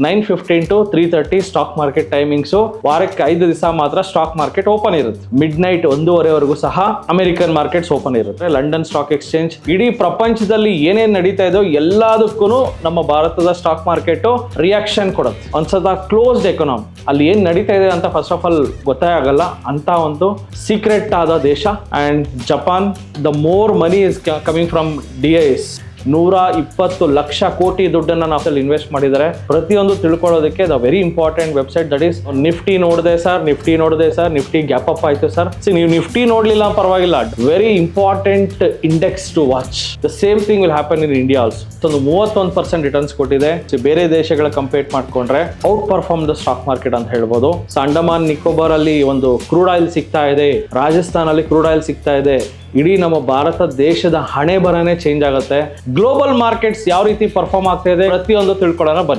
9:15 to 3:30 stock market timings. ವಾರಕ್ಕೆ 5 ದಿವಸ ಮಾತ್ರ ಸ್ಟಾಕ್ ಮಾರ್ಕೆಟ್ ಓಪನ್ ಇರುತ್ತೆ. ಮಿಡ್ ನೈಟ್ 1:30ವರೆಗೂ ಸಹ ಅಮೆರಿಕನ್ ಮಾರ್ಕೆಟ್ಸ್ ಓಪನ್ ಇರುತ್ತೆ. ಲಂಡನ್ ಸ್ಟಾಕ್ ಎಕ್ಸ್ಚೇಂಜ್, ಇಡೀ ಪ್ರಪಂಚದಲ್ಲಿ ಏನೇನ್ ನಡೀತಾ ಇದೋ ಎಲ್ಲದಕ್ಕೂ ನಮ್ಮ ಭಾರತದ ಸ್ಟಾಕ್ ಮಾರ್ಕೆಟ್ ರಿಯಾಕ್ಷನ್ ಕೊಡುತ್ತೆ. ಒಂದ್ಸಲ ಕ್ಲೋಸ್ಡ್ ಎಕಾನಮಿ, ಅಲ್ಲಿ ಏನ್ ನಡೀತಾ ಇದೆ ಅಂತ ಫಸ್ಟ್ ಆಫ್ ಆಲ್ ಗೊತ್ತೇ ಆಗಲ್ಲ ಅಂತ ಒಂದು ಸೀಕ್ರೆಟ್ ಆದ ದೇಶ. And Japan, the more money is coming from DIS. 120 lakh crore ದುಡ್ಡನ್ನ ನಾವು ಇನ್ವೆಸ್ಟ್ ಮಾಡಿದ್ದಾರೆ. ಪ್ರತಿಯೊಂದು ತಿಳ್ಕೊಳ್ಳೋದಕ್ಕೆ the very important website that is nifty. ನೋಡಿದೆ ಸರ್, ನಿಫ್ಟಿ ಗ್ಯಾಪ್ ಅಪ್ ಆಯ್ತು ಸರ್. ನೀವು ನಿಫ್ಟಿ ನೋಡ್ಲಿಲ್ಲ ಪರವಾಗಿಲ್ಲ, very important index to watch. The same thing will happen in India also. ಒಂದು 31% ರಿಟರ್ನ್ಸ್ ಕೊಟ್ಟಿದೆ. ಬೇರೆ ದೇಶಗಳ ಕಂಪೇರ್ ಮಾಡ್ಕೊಂಡ್ರೆ outperform the stock market ಅಂತ ಹೇಳ್ಬೋದು. ಅಂಡಮಾನ್ ನಿಕೋಬಾರ್ ಅಲ್ಲಿ ಒಂದು ಕ್ರೂಡ್ ಆಯಿಲ್ ಸಿಗ್ತಾ ಇದೆ, ರಾಜಸ್ಥಾನ್ ಅಲ್ಲಿ ಕ್ರೂಡ್ ಆಯಿಲ್ ಸಿಗ್ತಾ ಇದೆ. ಇಡೀ ನಮ್ಮ ಭಾರತ ದೇಶದ ಹಣೆ ಬರನೇ ಚೇಂಜ್ ಆಗುತ್ತೆ. ಗ್ಲೋಬಲ್ ಮಾರ್ಕೆಟ್ಸ್ ಯಾವ ರೀತಿ ಪರ್ಫಾರ್ಮ್ ಆಗ್ತಾ ಇದೆ ಪ್ರತಿಯೊಂದು ತಿಳ್ಕೊಳ್ಳೋಣ ಬನ್ನಿ.